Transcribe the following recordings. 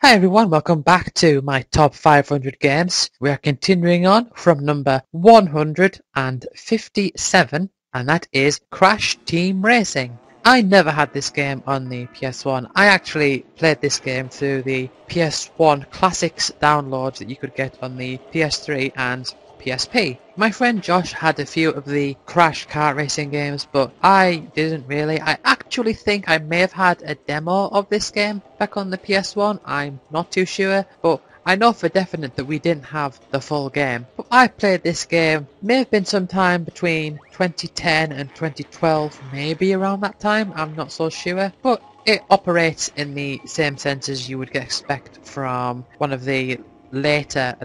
Hi everyone, welcome back to my top 500 games. We are continuing on from number 157, and that is Crash Team Racing. I never had this game on the PS1. I actually played this game through the PS1 Classics downloads that you could get on the PS3 and PSP. My friend Josh had a few of the Crash kart racing games, but I didn't really. I actually think I may have had a demo of this game back on the PS1. I'm not too sure, but I know for definite that we didn't have the full game. But I played this game, may have been sometime between 2010 and 2012, maybe around that time, I'm not so sure. But it operates in the same sense as you would expect from one of the later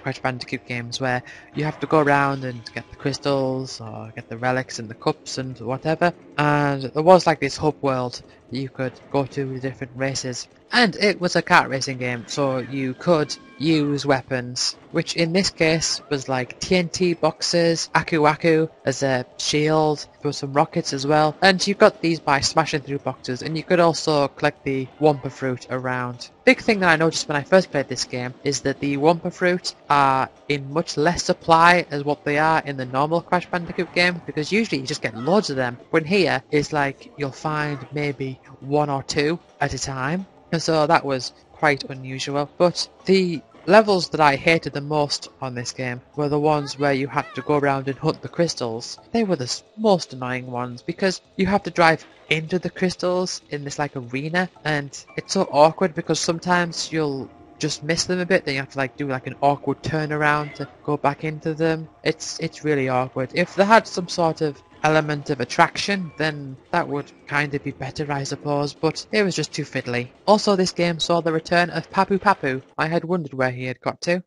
Crash Bandicoot games, where you have to go around and get the crystals or get the relics and the cups and whatever, and there was like this hub world that you could go to with different races, and it was a kart racing game, so you could use weapons, which in this case was like TNT boxes, Aku Aku as a shield, there were some rockets as well, and you got these by smashing through boxes, and you could also collect the Wumpa fruit around. Big thing that I noticed when I first played this game is that the Wumpa fruit are in much less supply as what they are in the normal Crash Bandicoot game, because usually you just get loads of them, when here it's like you'll find maybe one or two at a time, and so that was quite unusual. But the levels that I hated the most on this game were the ones where you had to go around and hunt the crystals. They were the most annoying ones because you have to drive into the crystals in this like arena, and it's so awkward because sometimes you'll just miss them a bit, then you have to like do like an awkward turnaround to go back into them. It's really awkward. If they had some sort of element of attraction, then that would kind of be better, I suppose, but it was just too fiddly. Also, this game saw the return of Papu Papu. I had wondered where he had got to.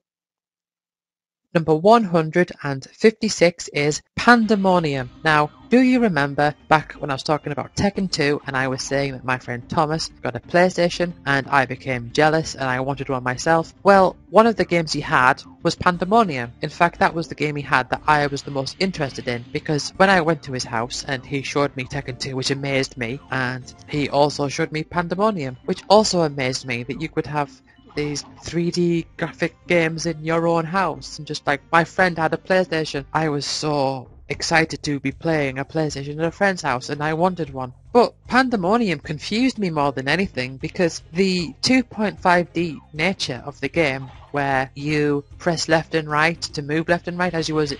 Number 156 is Pandemonium. Now, do you remember back when I was talking about Tekken 2 and I was saying that my friend Thomas got a PlayStation and I became jealous and I wanted one myself? Well, one of the games he had was Pandemonium. In fact, that was the game he had that I was the most interested in, because when I went to his house and he showed me Tekken 2, which amazed me, and he also showed me Pandemonium, which also amazed me that you could have these 3D graphic games in your own house, and just like my friend had a PlayStation, I was so excited to be playing a PlayStation at a friend's house and I wanted one. But Pandemonium confused me more than anything because the 2.5D nature of the game, where you press left and right to move left and right as you would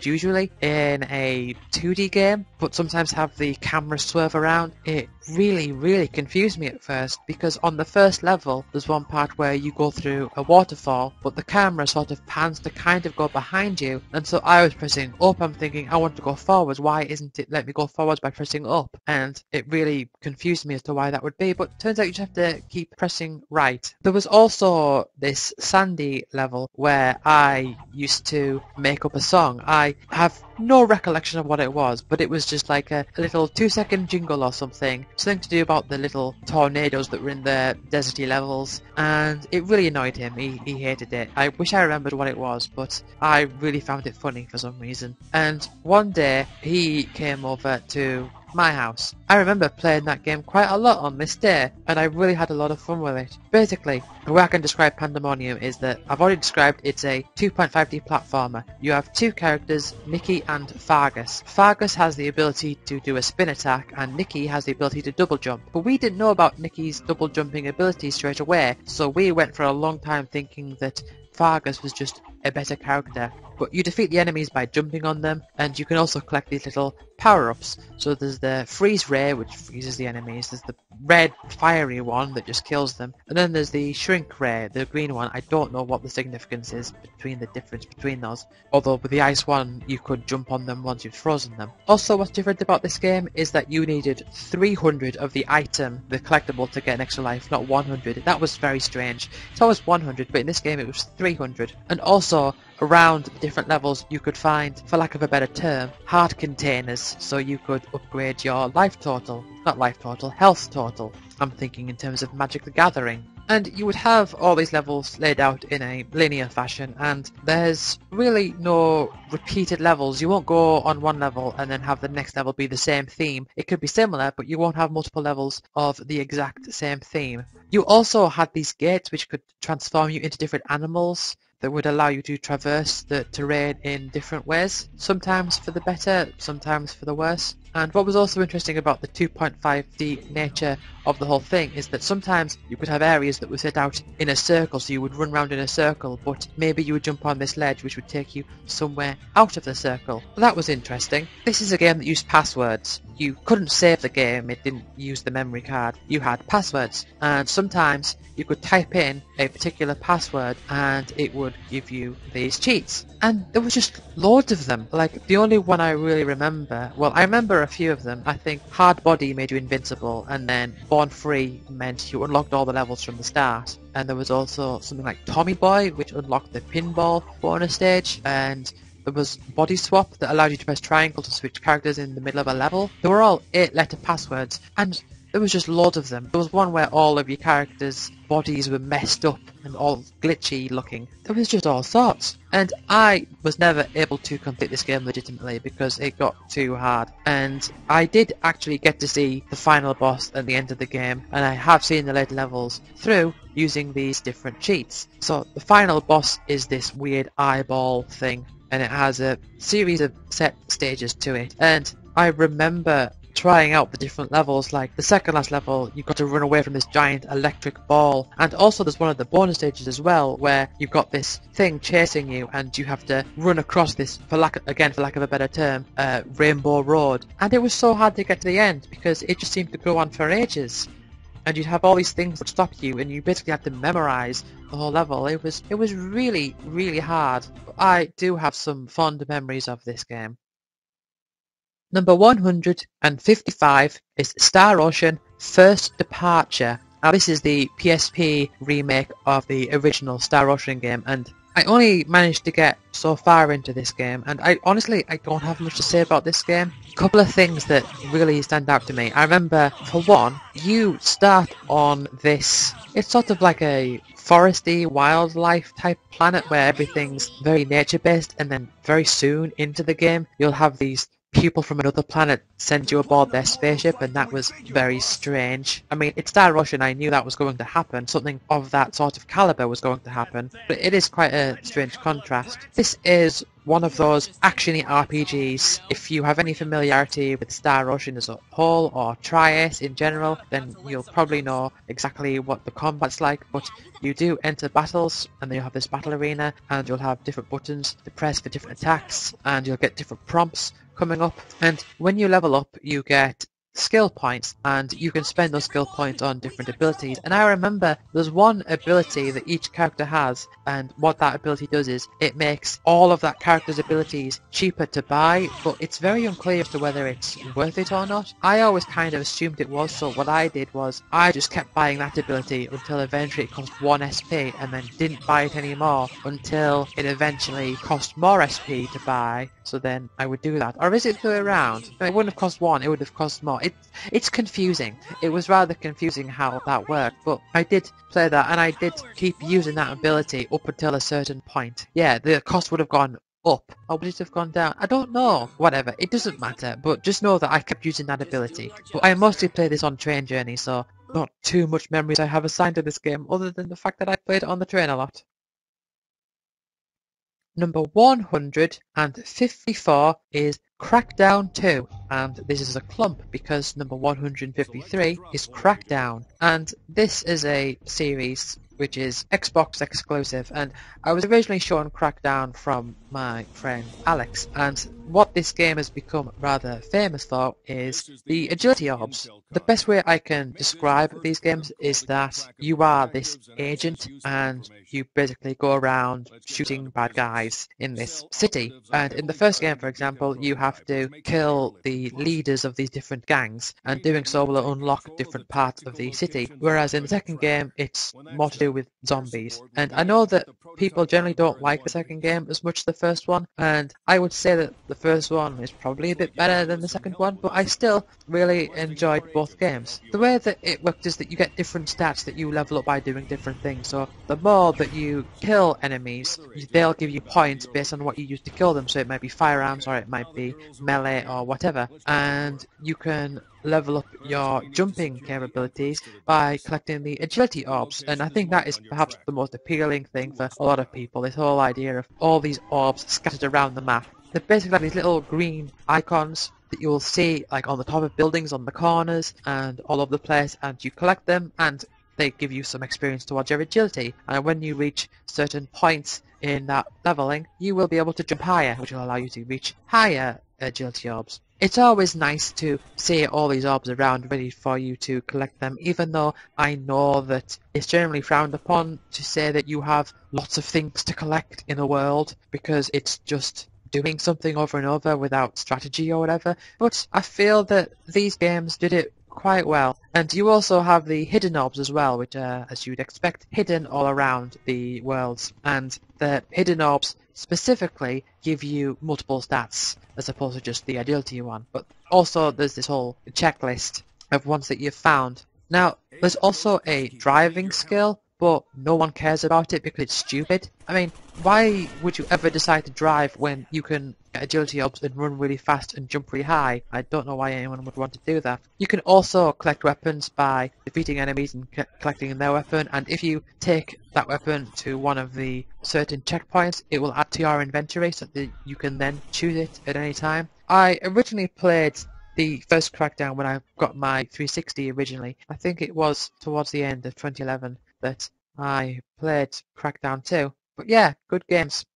usually in a 2D game, but sometimes have the camera swerve around, it really confused me at first, because on the first level there's one part where you go through a waterfall but the camera sort of pans to kind of go behind you, and so I was pressing up, I'm thinking I want to go forwards, why isn't it let me go forwards by pressing up? And it really confused me as to why that would be, but turns out you just have to keep pressing right. There was also this sandy level where I used to make up a song. I have no recollection of what it was, but it was just like a little 2-second jingle or something to do about the little tornadoes that were in the deserty levels, and it really annoyed him. He hated it. I wish I remembered what it was, but I really found it funny for some reason. And one day he came over to my house. I remember playing that game quite a lot on this day, and I really had a lot of fun with it. Basically, the way I can describe Pandemonium is that I've already described it's a 2.5D platformer. You have two characters, Nikki and Fargus. Fargus has the ability to do a spin attack, and Nikki has the ability to double jump. But we didn't know about Nikki's double jumping ability straight away, so we went for a long time thinking that Fargus was just a better character. But you defeat the enemies by jumping on them, and you can also collect these little power-ups. So there's the freeze ray, which freezes the enemies, there's the red fiery one that just kills them, and then there's the shrink ray, the green one. I don't know what the significance is between the difference between those, although with the ice one you could jump on them once you've frozen them. Also, what's different about this game is that you needed 300 of the item, the collectible, to get an extra life, not 100. That was very strange. It's always 100, but in this game it was 300. And also Also, around the different levels you could find, for lack of a better term, heart containers, so you could upgrade your life total. Not life total, health total. I'm thinking in terms of Magic the Gathering. And you would have all these levels laid out in a linear fashion, and there's really no repeated levels. You won't go on one level and then have the next level be the same theme. It could be similar, but you won't have multiple levels of the exact same theme. You also had these gates which could transform you into different animals that would allow you to traverse the terrain in different ways, sometimes for the better, sometimes for the worse. And what was also interesting about the 2.5D nature of the whole thing is that sometimes you could have areas that were set out in a circle, so you would run around in a circle, but maybe you would jump on this ledge which would take you somewhere out of the circle. Well, that was interesting. This is a game that used passwords. You couldn't save the game, it didn't use the memory card. You had passwords, and sometimes you could type in a particular password and it would give you these cheats. And there was just loads of them. Like, the only one I really remember, well, I remember a few of them. I think Hard Body made you invincible, and then Born Free meant you unlocked all the levels from the start. And there was also something like Tommy Boy, which unlocked the pinball bonus stage, and there was Body Swap that allowed you to press triangle to switch characters in the middle of a level. They were all 8-letter passwords, and there was just loads of them. There was one where all of your characters' bodies were messed up and all glitchy looking. There was just all sorts. And I was never able to complete this game legitimately because it got too hard. And I did actually get to see the final boss at the end of the game, and I have seen the later levels through using these different cheats. So the final boss is this weird eyeball thing, and it has a series of set stages to it. And I remember trying out the different levels. Like the second last level, you've got to run away from this giant electric ball, and also there's one of the bonus stages as well where you've got this thing chasing you and you have to run across this, for lack of a better term, rainbow road. And it was so hard to get to the end because it just seemed to go on for ages, and you'd have all these things that stop you, and you basically had to memorize the whole level. It was really, really hard. I do have some fond memories of this game. Number 155 is Star Ocean First Departure. Now this is the PSP remake of the original Star Ocean game, and I only managed to get so far into this game, and I don't have much to say about this game. A couple of things that really stand out to me. I remember, for one, you start on this, it's sort of like a foresty wildlife type planet where everything's very nature based, and then very soon into the game you'll have these people from another planet send you aboard their spaceship, and that was very strange. I mean, it's Star Ocean, I knew that was going to happen, something of that sort of caliber was going to happen, but it is quite a strange contrast. This is one of those actiony RPGs. If you have any familiarity with Star Ocean as a whole, or Tri-Ace in general, then you'll probably know exactly what the combat's like, but you do enter battles, and then you'll have this battle arena, and you'll have different buttons to press for different attacks, and you'll get different prompts coming up, and when you level up you get skill points, and you can spend those skill points on different abilities. And I remember there's one ability that each character has, and what that ability does is it makes all of that character's abilities cheaper to buy, but it's very unclear as to whether it's worth it or not. I always kind of assumed it was, so what I did was I just kept buying that ability until eventually it cost 1 SP, and then didn't buy it anymore until it eventually cost more SP to buy, so then I would do that. Or is it the way around? No, it wouldn't have cost 1, it would have cost more. It's confusing. It was rather confusing how that worked, but I did play that, and I did keep using that ability up until a certain point. Yeah, the cost would have gone up, or would it have gone down? I don't know. Whatever, it doesn't matter, but just know that I kept using that ability. But I mostly play this on Train Journey, so not too much memories I have assigned to this game, other than the fact that I played it on the train a lot. Number 154 is Crackdown 2, and this is a clump because number 153 is Crackdown, and this is a series which is Xbox exclusive, and I was originally shown Crackdown from my friend Alex, and what this game has become rather famous for is the agility orbs. The best way I can describe these games is that you are this agent and you basically go around shooting bad guys in this city, and in the first game, for example, you have to kill the leaders of these different gangs, and doing so will unlock different parts of the city, whereas in the second game it's more to do do with zombies. And I know that people generally don't like the second game as much as the first one, and I would say that the first one is probably a bit better than the second one, but I still really enjoyed both games. The way that it worked is that you get different stats that you level up by doing different things. So the more that you kill enemies, they'll give you points based on what you use to kill them. So it might be firearms, or it might be melee, or whatever. And you can level up your jumping capabilities by collecting the agility orbs, and I think that is perhaps the most appealing thing for a lot of people, this whole idea of all these orbs scattered around the map. They're basically like these little green icons that you will see like on the top of buildings, on the corners, and all over the place, and you collect them and they give you some experience towards your agility, and when you reach certain points in that leveling, you will be able to jump higher, which will allow you to reach higher agility orbs. It's always nice to see all these orbs around ready for you to collect them, even though I know that it's generally frowned upon to say that you have lots of things to collect in a world, because it's just doing something over and over without strategy or whatever. But I feel that these games did it quite well. And you also have the hidden orbs as well, which are, as you'd expect, hidden all around the worlds. And the hidden orbs specifically give you multiple stats as opposed to just the agility one. But also there's this whole checklist of ones that you've found. Now, there's also a driving skill, but no one cares about it because it's stupid. I mean, why would you ever decide to drive when you can get agility orbs and run really fast and jump really high? I don't know why anyone would want to do that. You can also collect weapons by defeating enemies and collecting their weapon, and if you take that weapon to one of the certain checkpoints, it will add to your inventory so that you can then choose it at any time. I originally played the first Crackdown when I got my 360 originally. I think it was towards the end of 2011 that I played Crackdown 2. But yeah, good games.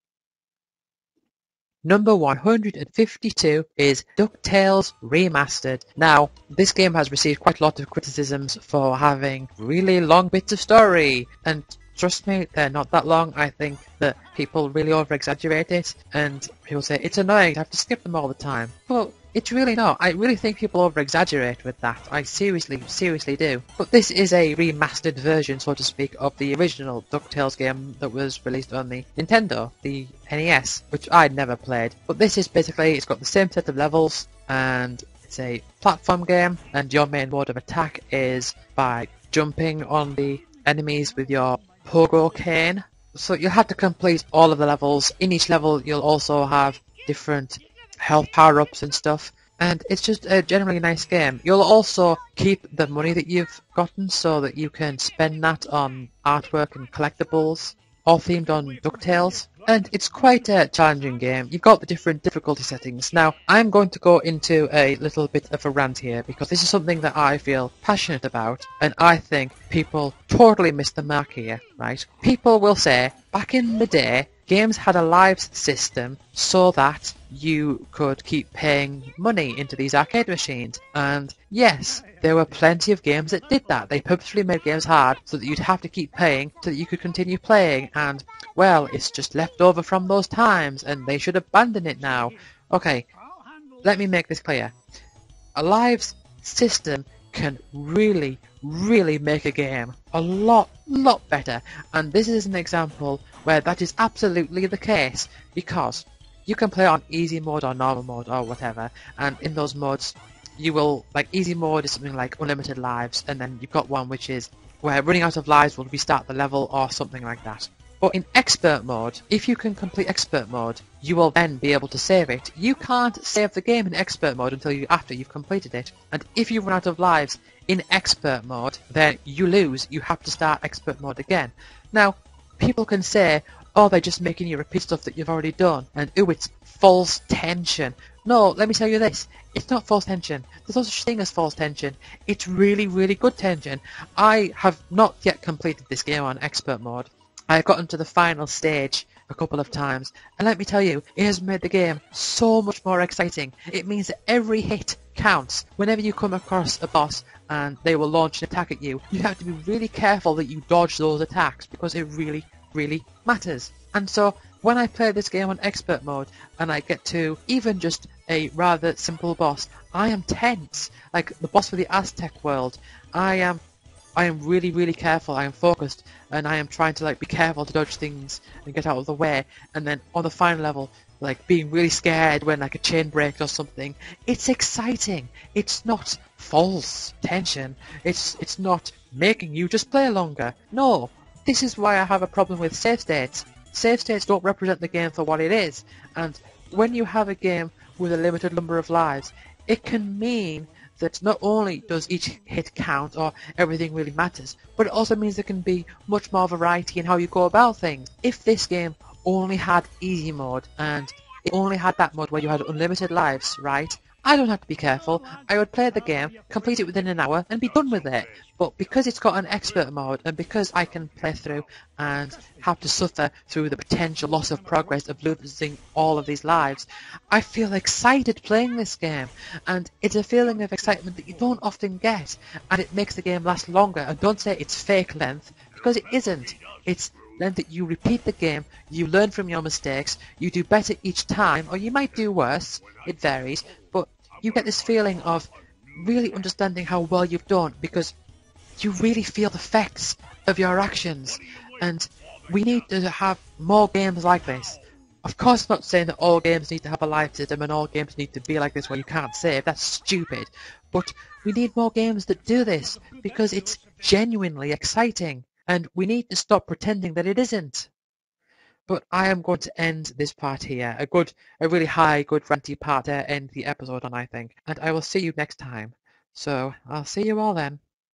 Number 152 is DuckTales Remastered. Now, this game has received quite a lot of criticisms for having really long bits of story, and trust me, they're not that long. I think that people really over-exaggerate it, and people say it's annoying to have to skip them all the time. Well, it's really not. I really think people over-exaggerate with that. I seriously do. But this is a remastered version, so to speak, of the original DuckTales game that was released on the Nintendo, the NES, which I'd never played. But this is basically, it's got the same set of levels, and it's a platform game, and your main mode of attack is by jumping on the enemies with your pogo cane. So you'll have to complete all of the levels. In each level you'll also have different health power-ups and stuff, and it's just a generally nice game. You'll also keep the money that you've gotten so that you can spend that on artwork and collectibles, all themed on DuckTales. And it's quite a challenging game. You've got the different difficulty settings. Now, I'm going to go into a little bit of a rant here because this is something that I feel passionate about, and I think people totally miss the mark here, right? People will say, back in the day, games had a lives system so that you could keep paying money into these arcade machines. And yes, there were plenty of games that did that. They purposefully made games hard so that you'd have to keep paying so that you could continue playing. And, well, it's just left over from those times and they should abandon it now. Okay, let me make this clear. A lives system can really make a game a lot better, and this is an example where that is absolutely the case, because you can play on easy mode or normal mode or whatever, and in those modes you will, like, easy mode is something like unlimited lives, and then you've got one which is where running out of lives will restart the level or something like that. But in expert mode, if you can complete expert mode, you will then be able to save it. You can't save the game in expert mode until after you've completed it. And if you run out of lives in expert mode, then you lose. You have to start expert mode again. Now, people can say, oh, they're just making you repeat stuff that you've already done, and ooh, it's false tension. No, let me tell you this. It's not false tension. There's no such thing as false tension. It's really good tension. I have not yet completed this game on expert mode. I've gotten to the final stage a couple of times, and let me tell you, it has made the game so much more exciting. It means that every hit counts. Whenever you come across a boss and they will launch an attack at you, you have to be really careful that you dodge those attacks, because it really matters. And so, when I play this game on expert mode, and I get to even just a rather simple boss, I am tense. Like the boss for the Aztec world, I I am really, really careful, I am focused, and I am trying to like be careful to dodge things and get out of the way, and then on the final level, like being really scared when like a chain breaks or something. It's exciting. It's not false tension. It's not making you just play longer. No, this is why I have a problem with save states. Save states don't represent the game for what it is, and when you have a game with a limited number of lives, it can mean that not only does each hit count or everything really matters, but it also means there can be much more variety in how you go about things. If this game only had easy mode and it only had that mode where you had unlimited lives, right? I don't have to be careful. I would play the game, complete it within an hour, and be done with it. But because it's got an expert mode, and because I can play through and have to suffer through the potential loss of progress of losing all of these lives, I feel excited playing this game. And it's a feeling of excitement that you don't often get, and it makes the game last longer. And don't say it's fake length, because it isn't. It's length that you repeat the game, you learn from your mistakes, you do better each time, or you might do worse, it varies, but you get this feeling of really understanding how well you've done because you really feel the effects of your actions, and we need to have more games like this. Of course, I'm not saying that all games need to have a life system and all games need to be like this where you can't save, that's stupid, but we need more games that do this because it's genuinely exciting, and we need to stop pretending that it isn't. But I am going to end this part here. A really high, good ranty part to end the episode on, I think. And I will see you next time. So, I'll see you all then.